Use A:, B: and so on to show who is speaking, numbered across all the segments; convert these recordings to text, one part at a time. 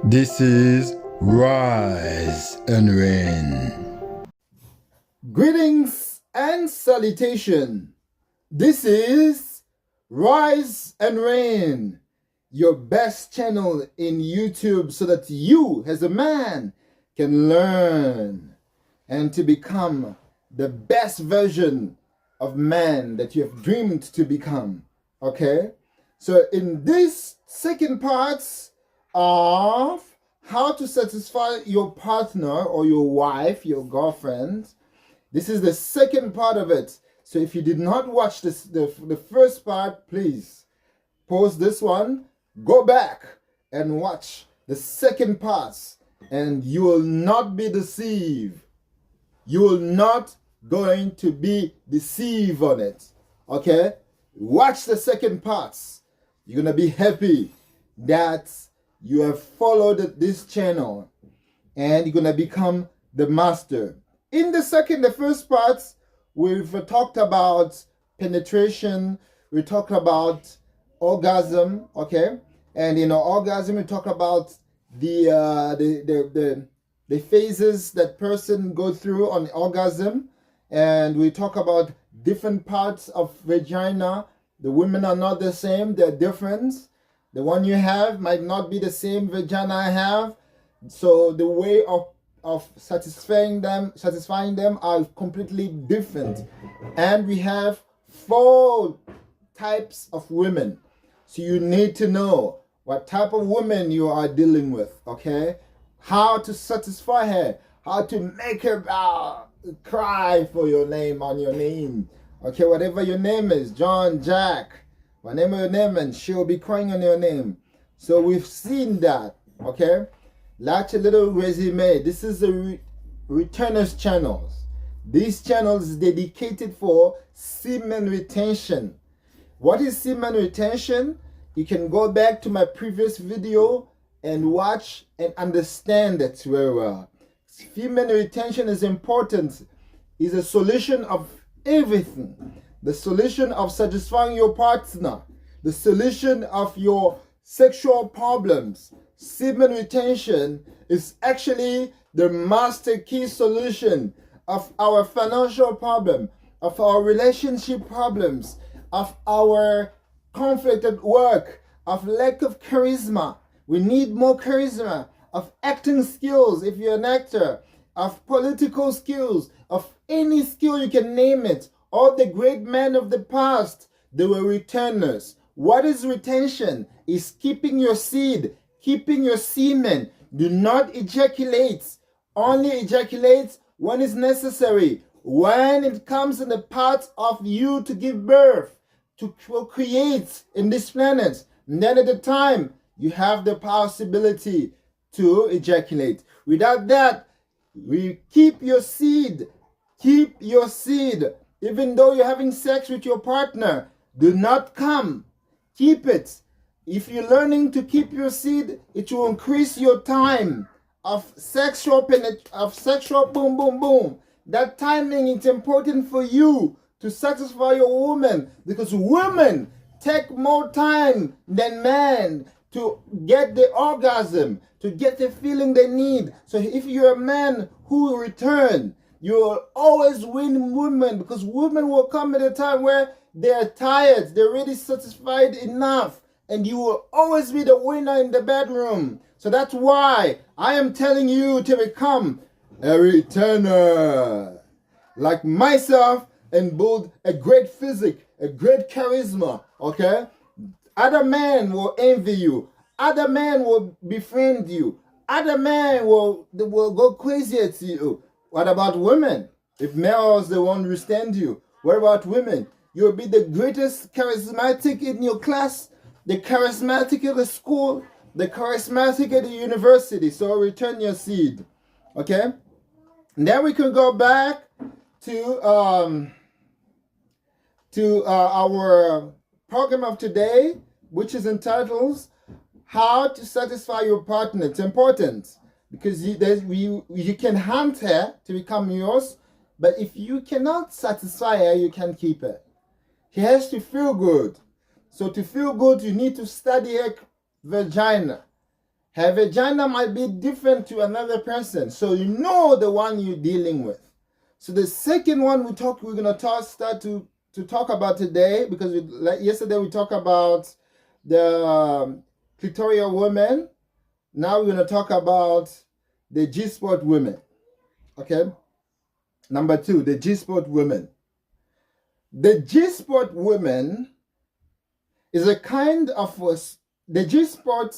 A: This is Rise and Reign.
B: Greetings and salutation. This is Rise and Reign, your best channel in YouTube so that you as a man can learn and to become the best version of man that you have dreamed to become. Okay? So in this second part of how to satisfy your partner or your wife, your girlfriend, this is the second part of it. So if you did not watch the first part, please pause this one, go back and watch the second part, and you will not be deceived. You will not going to be deceived on it. Okay? Watch the second part. You're going to be happy that you have followed this channel and you're going to become the master. In the first part, we've talked about penetration. We talked about orgasm, okay? And in orgasm, we talk about the phases that person go through on orgasm. And we talk about different parts of vagina. The women are not the same, they're different. The one you have might not be the same vagina I have. So the way of satisfying them are completely different. And we have 4 types of women. So you need to know what type of woman you are dealing with, okay? How to satisfy her, how to make her cry for your name on your name. Okay, whatever your name is, John, Jack, whatever your name, and she'll be crying on your name. So we've seen that, okay? That's a little resume. This is the returners channels. This channel is dedicated for semen retention. What is semen retention? You can go back to my previous video and watch and understand it very well. Semen retention is important. It's a solution of everything. The solution of satisfying your partner. The solution of your sexual problems. Semen retention is actually the master key solution of our financial problem, of our relationship problems, of our conflict at work, of lack of charisma. We need more charisma, of acting skills if you're an actor, of political skills, of any skill you can name it. All the great men of the past, they were returners. What is retention? Is keeping your seed, keeping your semen. Do not ejaculate. Only ejaculate when it's necessary. When it comes in the part of you to give birth, to procreate in this planet. And then at the time, you have the possibility to ejaculate. Without that, we keep your seed. Keep your seed. Even though you're having sex with your partner, do not come. Keep it. If you're learning to keep your seed, it will increase your time of sexual boom, boom, boom. That timing is important for you to satisfy your woman, because women take more time than men to get the orgasm, to get the feeling they need. So if you're a man who return, you'll always win women, because women will come at a time where they're tired, they're already satisfied enough, and you will always be the winner in the bedroom. So that's why I am telling you to become a returner like myself and build a great physique, a great charisma, okay? Other men will envy you. Other men will befriend you. Other men will go crazy at you. What about women? If males, they won't understand you. What about women? You'll be the greatest charismatic in your class, the charismatic at the school, the charismatic at the university. So return your seed. Okay? And then we can go back to our program of today, which is entitled How to Satisfy Your Partner. It's important because you can hunt her to become yours, but if you cannot satisfy her, you can't keep her. She has to feel good. So to feel good, you need to study her vagina, Her vagina might be different to another person, so you know the one you're dealing with. So the second one we're gonna start to talk about today, because yesterday we talked about the clitoral women. Now we're gonna talk about the G-spot women. Okay. Number 2, the G-spot women. The G-spot women is a kind of the G-spot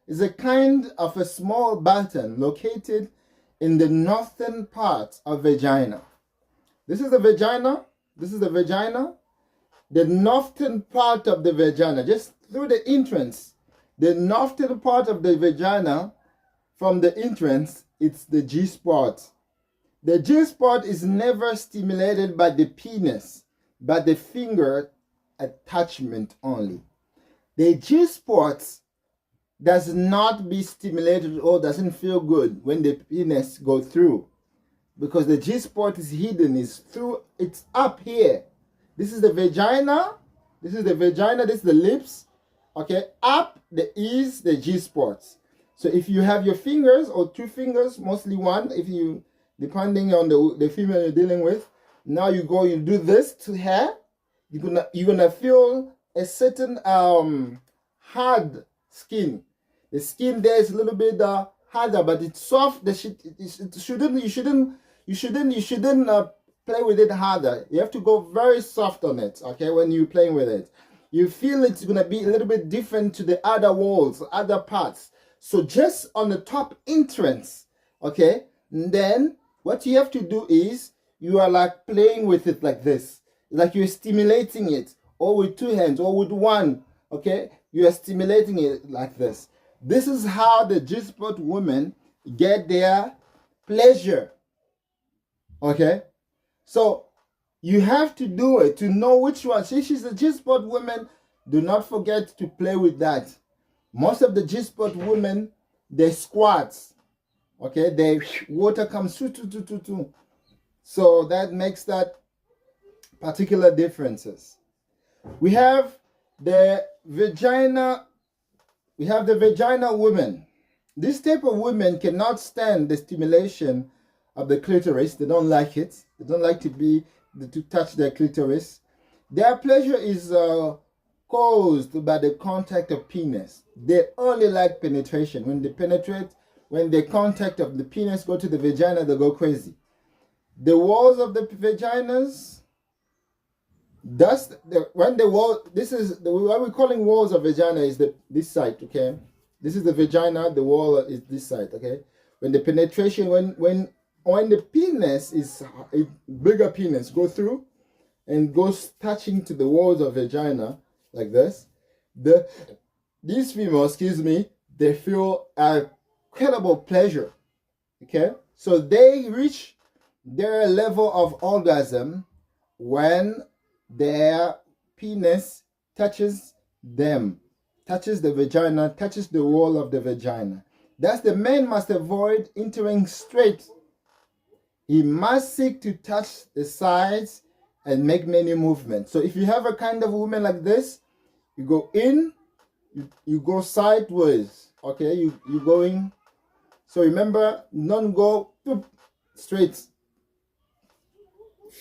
B: is a kind of a small button located in the northern part of vagina. This is the vagina. This is the vagina. The northern part of the vagina, just through the entrance, the northern part of the vagina, from the entrance, it's the G-spot. The G-spot is never stimulated by the penis, but the finger attachment only. The G-spot does not be stimulated or doesn't feel good when the penis go through, because the G-spot is hidden, it's up here. This is the vagina, this is the lips, okay? Up is the G-spots. So if you have your fingers or 2 fingers, mostly one, depending on the female you're dealing with, now you do this to her, you're gonna feel a certain hard skin. The skin there is a little bit harder, but it's soft. You shouldn't play with it harder. You have to go very soft on it, okay, when you're playing with it. You feel it's gonna be a little bit different to the other walls, other parts. So just on the top entrance, okay, and then what you have to do is you are like playing with it like this, like you're stimulating it, or with 2 hands, or with one, okay, you are stimulating it like this. This is how the G-spot women get their pleasure, okay? So you have to do it to know which one. See, she's a G-spot woman. Do not forget to play with that. Most of the G-spot women, they squat, okay? Water comes through. So that makes that particular differences. We have the vagina women. This type of women cannot stand the stimulation of the clitoris. They don't like it. They don't like to touch their clitoris. Their pleasure is caused by the contact of penis. They only like penetration. When they penetrate, when the contact of the penis go to the vagina, they go crazy. The walls of the vaginas, what we're calling walls of vagina is this side, okay? This is the vagina, the wall is this side, okay? When the penetration, when the penis is a bigger penis go through and goes touching to the walls of vagina like this, these females, they feel incredible pleasure, okay? So they reach their level of orgasm when their penis touches them, touches the vagina, touches the wall of the vagina. Thus the man must avoid entering straight. He must seek to touch the sides and make many movements. So if you have a kind of woman like this, you go in, you go sideways, okay? You going. So remember, don't go straight.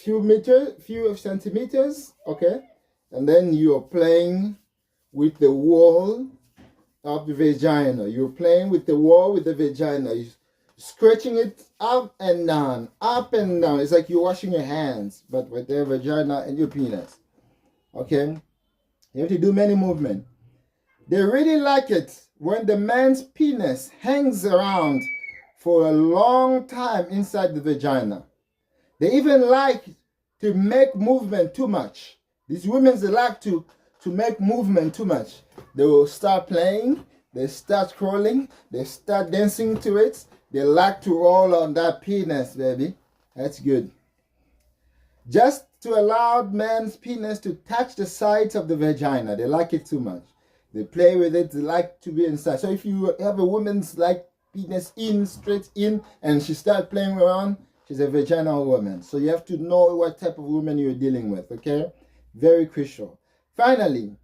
B: Few centimeters, okay? And then you're playing with the wall of the vagina. You're playing with the wall with the vagina. You're scratching it up and down, up and down. It's like you're washing your hands, but with the vagina and your penis, okay? You have to do many movements. They really like it when the man's penis hangs around for a long time inside the vagina. They even like to make movement too much. These women, they like to make movement too much. They will start playing, they start crawling, they start dancing to it. They like to roll on that penis, baby. That's good. Just to allow man's penis to touch the sides of the vagina. They like it too much. They play with it, they like to be inside. So if you have a woman's like penis straight in, and she starts playing around, she's a vaginal woman. So you have to know what type of woman you're dealing with, okay? Very crucial. Finally,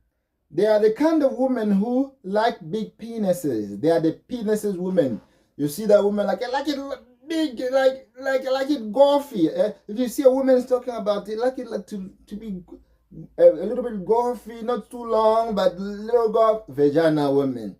B: They are the kind of women who like big penises. They are the penises women. You see that woman like it big, like it golfy. If you see a woman talking about it, like to be a little bit golfy, not too long, but little golf. Vagina women.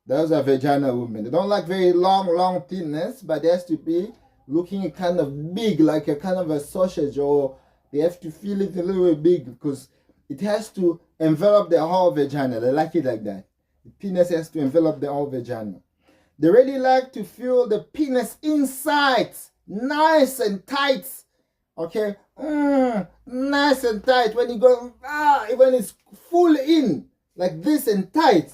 B: Those are vagina women. They don't like very long thinness, but they has to be looking kind of big, like a kind of a sausage, or they have to feel it a little bit big because it has to envelop the whole vagina. They like it like that. The penis has to envelop the whole vagina. They really like to feel the penis inside, nice and tight. Okay, nice and tight. When you go, when it's full in, like this and tight,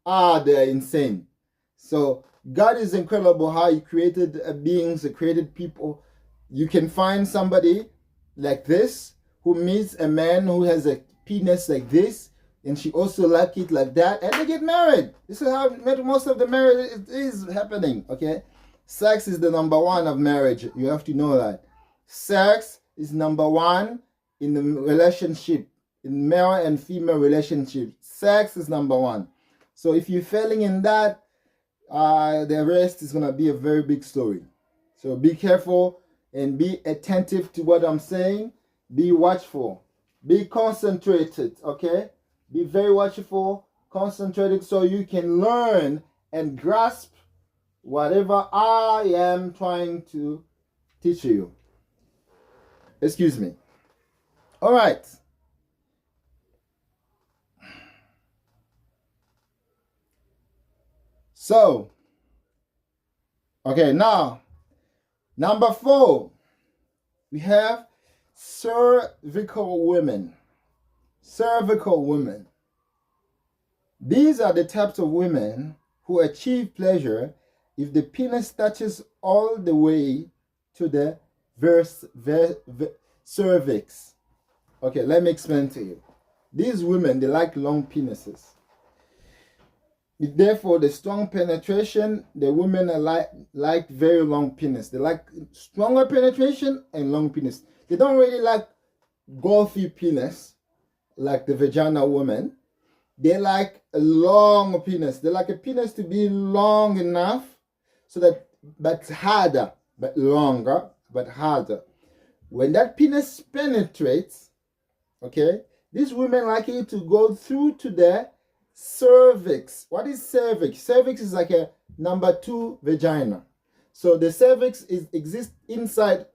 B: they're insane. So God is incredible how He created beings, He created people. You can find somebody like this who meets a man who has a penis like this, and she also like it like that, and they get married. This is how most of the marriage is happening. Okay, sex is the number one of marriage. You have to know that sex is number one in the relationship, in male and female relationship. Sex is number one. So if you're failing in that, the rest is gonna be a very big story. So be careful and be attentive to what I'm saying. Be watchful. Be concentrated, okay? Be very watchful, concentrated, so you can learn and grasp whatever I am trying to teach you. Excuse me. All right. So, okay, now, number 4, we have cervical women. Cervical women. These are the types of women who achieve pleasure if the penis touches all the way to the cervix. Okay, let me explain to you. These women, they like long penises. Therefore, the strong penetration, the women are like very long penis. They like stronger penetration and long penis. They don't really like golfy penis like the vagina woman. They like a long penis. They like a penis to be long enough so that, but harder, but longer, but harder. When that penis penetrates, okay, these women like it to go through to the cervix. What is cervix? Cervix is like a number 2 vagina. So the cervix exists inside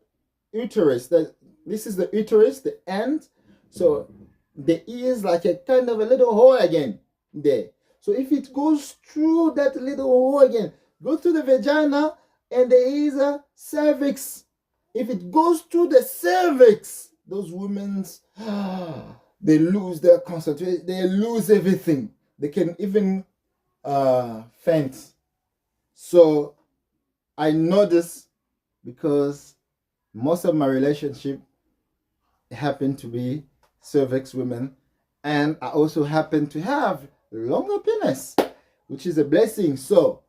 B: uterus. This is the uterus, the end. So the E is like a kind of a little hole again there. So if it goes through that little hole again, go to the vagina, and there is a cervix. If it goes through the cervix, those women, they lose their concentration, they lose everything. They can even faint. So I know this because most of my relationship happen to be cervix women, and I also happen to have longer penis, which is a blessing. So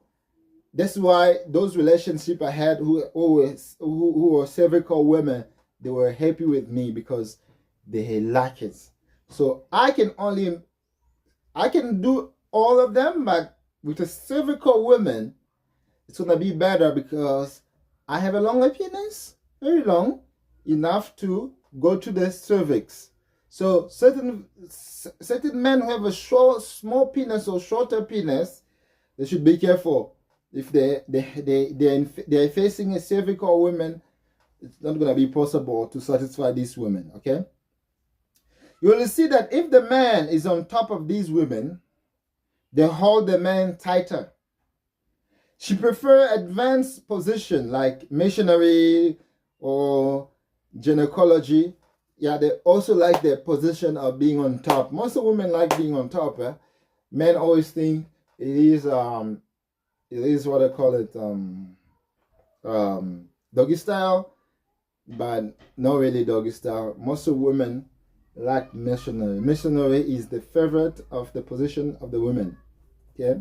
B: that's why those relationships I had who were cervical women, they were happy with me because they like it. So I can do all of them, but with a cervical woman, it's gonna be better because I have a longer penis, very long, enough to go to the cervix. So certain men who have a small penis or shorter penis, they should be careful. If they're facing a cervical woman, it's not going to be possible to satisfy these women. Okay. You will see that if the man is on top of these women, they hold the man tighter. She prefers advanced position like missionary or gynecology. Yeah, they also like the position of being on top. Most of women like being on top. Men always think it is what I call it, doggy style, but not really doggy style. Most of women like missionary. Missionary is the favorite of the position of the women. Okay.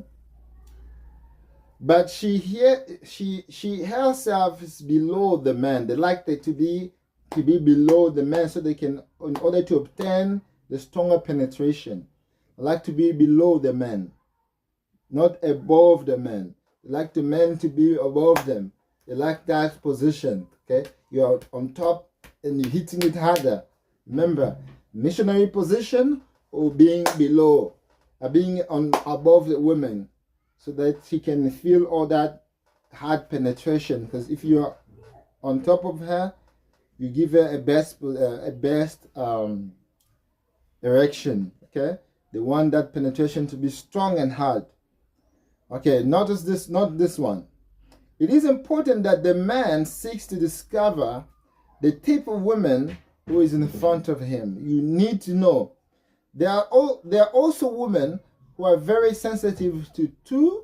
B: But she herself is below the man. They like it to be below the man so they can, in order to obtain the stronger penetration. They like to be below the men, not above the men. They like the men to be above them. They like that position. Okay, you're on top and you're hitting it harder. Remember, missionary position or being below, being on above the women, so that he can feel all that hard penetration. Because if you're on top of her, you give her a best erection. Okay, they want that penetration to be strong and hard. Okay, notice this, not this one. It is important that the man seeks to discover the type of woman who is in front of him. You need to know. There are also women who are very sensitive to 2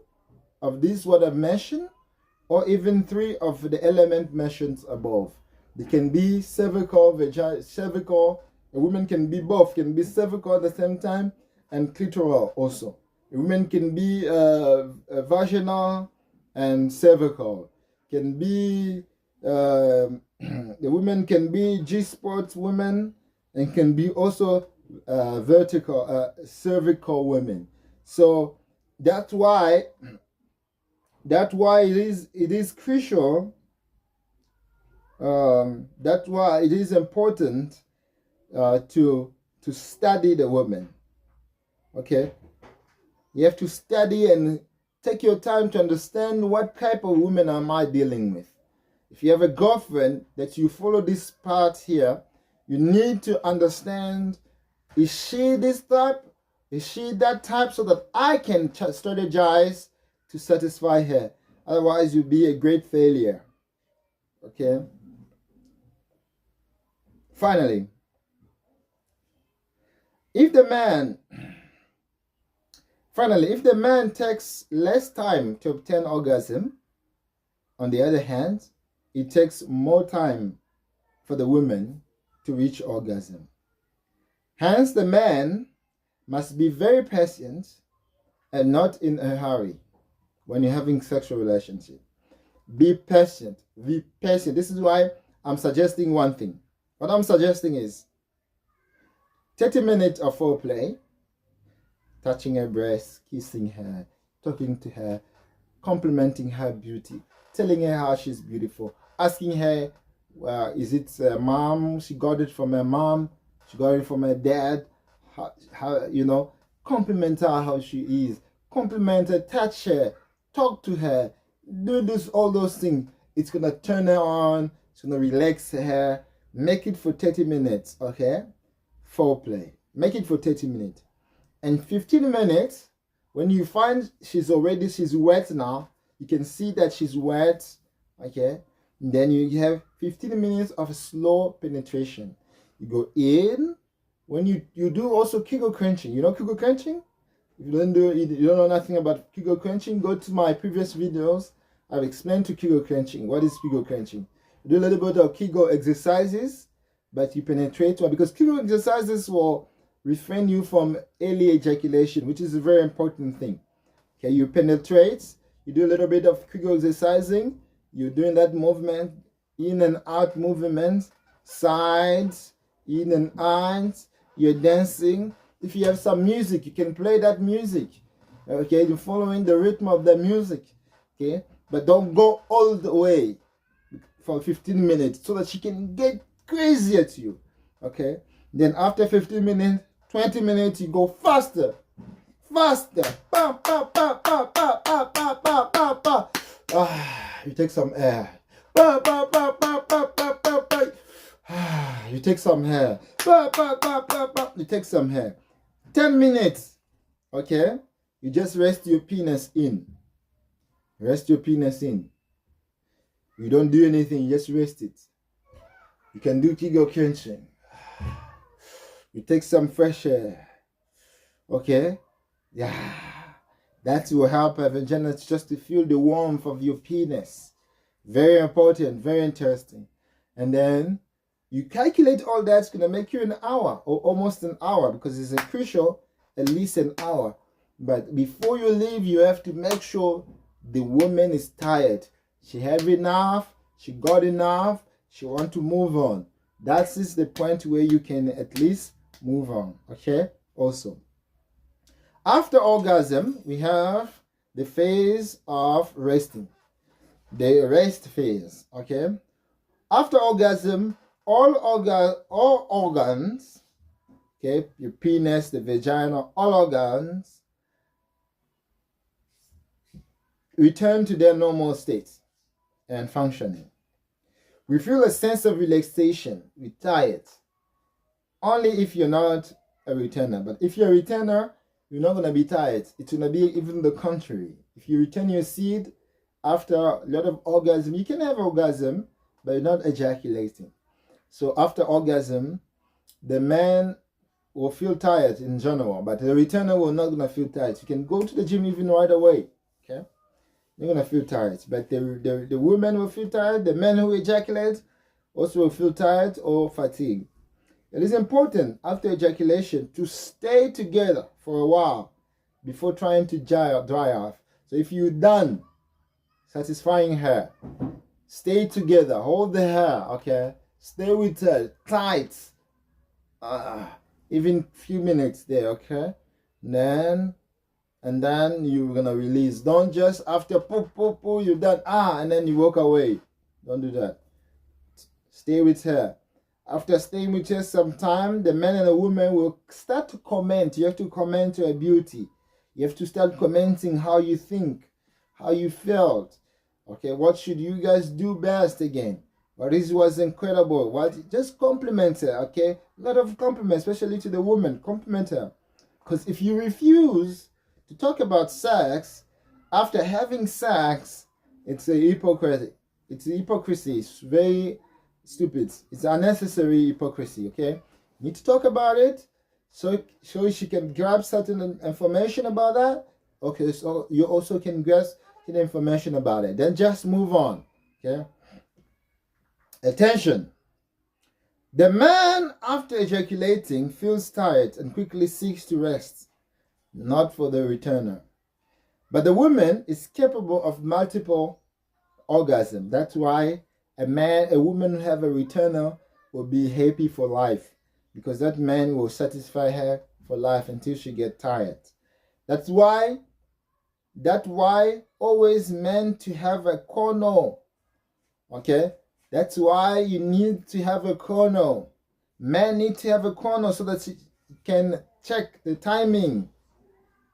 B: of these what I've mentioned, or even 3 of the element mentioned above. They can be cervical, cervical. A woman can be both, can be cervical at the same time and clitoral also. A woman can be vaginal and cervical. Can be the women can be G-spot women and can be also cervical women. So that's why it is crucial. That's why it is important to study the woman. Okay, you have to study and take your time to understand what type of woman am I dealing with. If you have a girlfriend that you follow this part here, you need to understand, is she this type? Is she that type, so that I can strategize to satisfy her? Otherwise, you'll be a great failure. Okay? Finally, if the man takes less time to obtain orgasm, on the other hand, it takes more time for the woman to reach orgasm. Hence, the man must be very patient and not in a hurry when you're having sexual relationship. Be patient. Be patient. This is why I'm suggesting one thing. What I'm suggesting is 30 minutes of foreplay, touching her breast, kissing her, talking to her, complimenting her beauty, telling her how she's beautiful, asking her, is it mom? She got it from her mom. She got it from her dad. How compliment her how she is. Compliment her, touch her, talk to her, do all those things. It's gonna turn her on. It's gonna relax her. Make it for 30 minutes, okay? Foreplay. Make it for 30 minutes. And 15 minutes, when you find she's wet now, you can see that she's wet, okay? And then you have 15 minutes of slow penetration. You go in. When you do also Kegel crunching. You know Kegel crunching? If you don't know nothing about Kegel crunching, go to my previous videos. I've explained to Kegel crunching. What is Kegel crunching? You do a little bit of Kegel exercises, but you penetrate well, because Kegel exercises will refrain you from early ejaculation, which is a very important thing. Okay, you penetrate, you do a little bit of Kegel exercising, you're doing that movement, in and out movement, sides, in and out, you're dancing. If you have some music, you can play that music. Okay, you're following the rhythm of the music. Okay, but don't go all the way for 15 minutes so that she can get crazy at you. Okay, then after 15 minutes, 20 minutes, you go faster. You take some air. You take some hair. You take some hair. 10 minutes. Okay? You just rest your penis in. Rest your penis in. You don't do anything, you just rest it. You can do Kegel crunching. You take some fresh air. Okay? Yeah. That will help vaginas just to feel the warmth of your penis. Very important, very interesting. And then you calculate all that's going to make you an hour or almost an hour, because it's a crucial at least an hour. But before you leave, you have to make sure the woman is tired. She had enough, she got enough, she want to move on. That is the point where you can at least move on. Okay? Also, After orgasm, we have the phase of resting, the rest phase. Okay. After orgasm, all organs, okay, your penis, the vagina, all organs return to their normal states and functioning. We feel a sense of relaxation. We're tired. Only if you're not a returner. But if you're a returner, you're not going to be tired. It's going to be even the contrary. If you return your seed after a lot of orgasm, you can have orgasm, but you're not ejaculating. So after orgasm, the man will feel tired in general, but the returner will not going to feel tired. You can go to the gym even right away. Okay? You're going to feel tired. But the women will feel tired. The men who ejaculate also will feel tired or fatigued. It is important after ejaculation to stay together for a while before trying to dry off. So if you're done satisfying her, stay together, hold the hair, okay? Stay with her tight, even few minutes there, okay? And then you're gonna release. Don't just after poo, you're done, and then you walk away. Don't do that. Stay with her. After staying with her some time, the man and the woman will start to comment. You have to comment her beauty. You have to start commenting how you think, how you felt. Okay, what should you guys do best again? Well, this was incredible. What? Just compliment her, okay? A lot of compliments, especially to the woman. Compliment her. Because if you refuse to talk about sex after having sex, it's a hypocrisy. It's a hypocrisy. It's very stupid. It's unnecessary hypocrisy, okay? You need to talk about it so she can grab certain information about that. Okay, so you also can grasp the information about it. Then just move on, okay? Attention. The man, after ejaculating, feels tired and quickly seeks to rest, not for the returner. But the woman is capable of multiple orgasms. That's why a woman who have a returner will be happy for life, because that man will satisfy her for life until she get tired. That's why always meant to have a corner. Okay, that's why you need to have a corner. Men need to have a corner so that you can check the timing,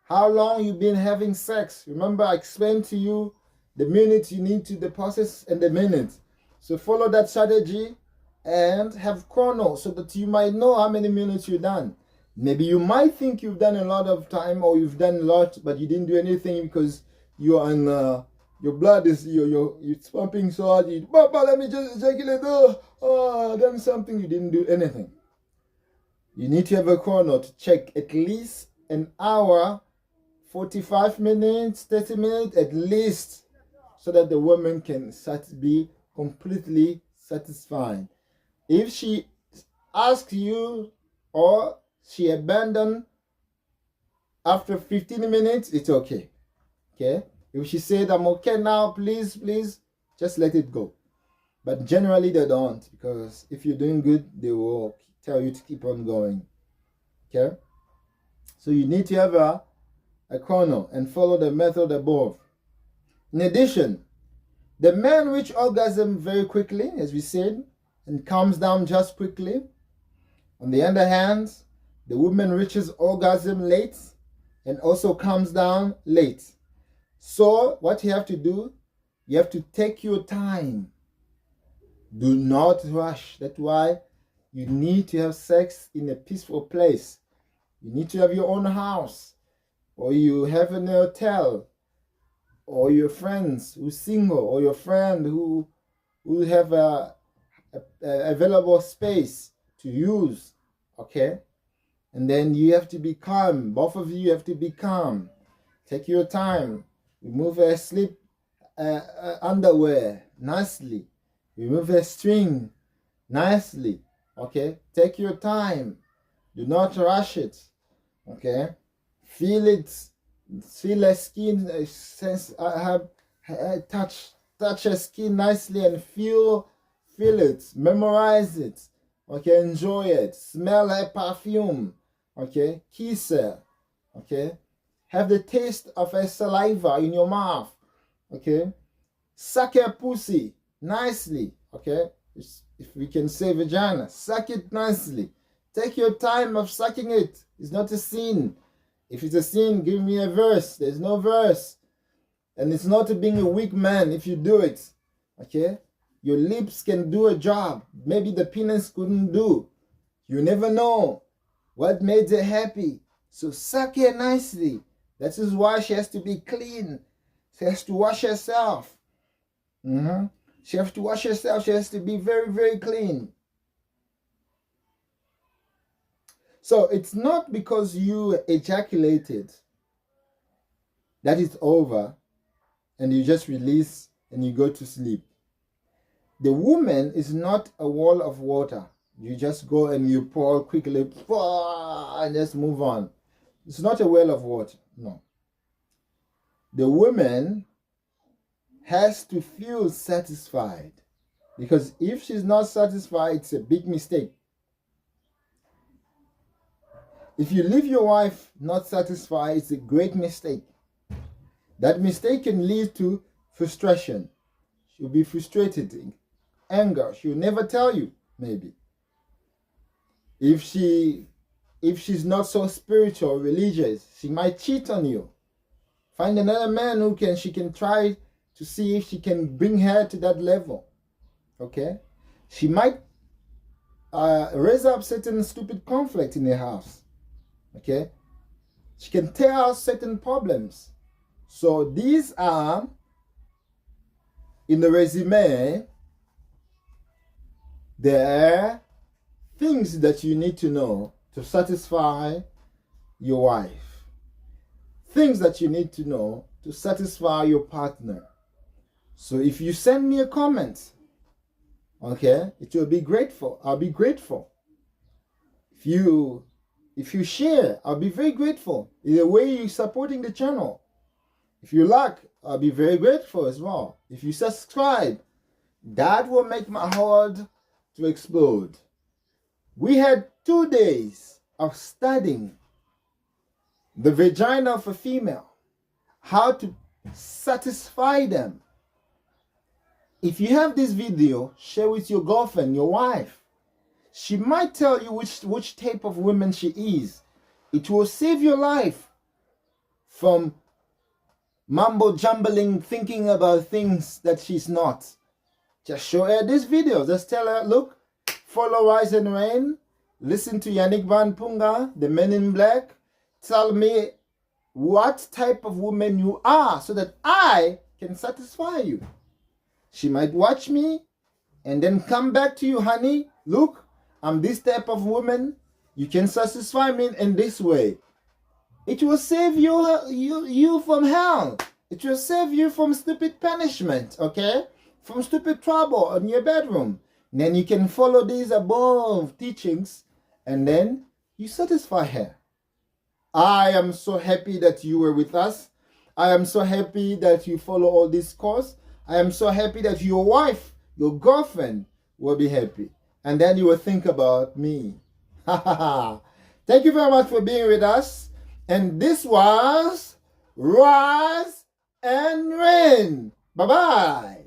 B: how long you've been having sex. Remember, I explained to you the minutes you need to deposit and the minutes. So follow that strategy and have chrono so that you might know how many minutes you've done. Maybe you might think you've done a lot of time or you've done a lot, but you didn't do anything because you're on your blood is it's pumping so hard. Papa, let me just ejaculate. Done something. You didn't do anything. You need to have a chrono to check at least an hour, 45 minutes, 30 minutes at least, so that the woman can be completely satisfied. If she asks you or she abandoned after 15 minutes, it's okay. Okay? If she said, I'm okay now, please, just let it go. But generally they don't, because if you're doing good, they will tell you to keep on going. Okay? So you need to have a chrono and follow the method above. In addition, the man reaches orgasm very quickly, as we said, and calms down just quickly. On the other hand, the woman reaches orgasm late and also calms down late. So what you have to do, you have to take your time. Do not rush. That's why you need to have sex in a peaceful place. You need to have your own house, or you have an hotel, or your friends who's single, or your friend who have a available space to use, okay? And then you have to be calm. Both of you have to be calm. Take your time. Remove a slip underwear nicely. Remove a string nicely, okay? Take your time. Do not rush it, okay? Feel it. Feel a skin, touch a skin nicely and feel it, memorize it, okay? Enjoy it, smell her perfume, okay? Kiss her, okay? have the taste of her saliva in your mouth. Okay? Suck her pussy nicely. Okay? If we can say vagina, suck it nicely. Take your time of sucking it. It's not a sin. If it's a sin, give me a verse. There's no verse. And it's not being a weak man if you do it. Okay? Your lips can do a job. Maybe the penis couldn't do. You never know what made her happy. So suck her nicely. That is why she has to be clean. She has to wash herself. She has to wash herself. She has to be very, very clean. So it's not because you ejaculated that it's over and you just release and you go to sleep. The woman is not a wall of water. You just go and you pour quickly and just move on. It's not a well of water. No. The woman has to feel satisfied, because if she's not satisfied, it's a big mistake. If you leave your wife not satisfied, it's a great mistake. That mistake can lead to frustration. She'll be frustrated, anger. She'll never tell you, maybe. If she's not so spiritual, religious, she might cheat on you. Find another man she can try to see if she can bring her to that level. Okay? She might raise up certain stupid conflict in her house. Okay? She can tear out certain problems. So these are, in the resume, there are things that you need to know to satisfy your wife. Things that you need to know to satisfy your partner. So if you send me a comment, okay, it will be grateful. I'll be grateful. If you share, I'll be very grateful. In the way you're supporting the channel. If you like, I'll be very grateful as well. If you subscribe, that will make my heart to explode. We had 2 days of studying the vagina of a female, how to satisfy them. If you have this video, share with your girlfriend, your wife. She might tell you which type of woman she is. It will save your life from mumbo jumbling, thinking about things that she's not. Just show her this video. Just tell her, look, follow Rise and Reign. Listen to Yannick Van Punga, the Men in Black. Tell me what type of woman you are so that I can satisfy you. She might watch me and then come back to you, honey. Look, I'm this type of woman. You can satisfy me in this way. It will save you from hell. It will save you from stupid punishment, okay? From stupid trouble in your bedroom. And then you can follow these above teachings and then you satisfy her. I am so happy that you were with us. I am so happy that you follow all this course. I am so happy that your wife, your girlfriend, will be happy. And then you will think about me. Thank you very much for being with us. And this was Rise and Reign. Bye-bye.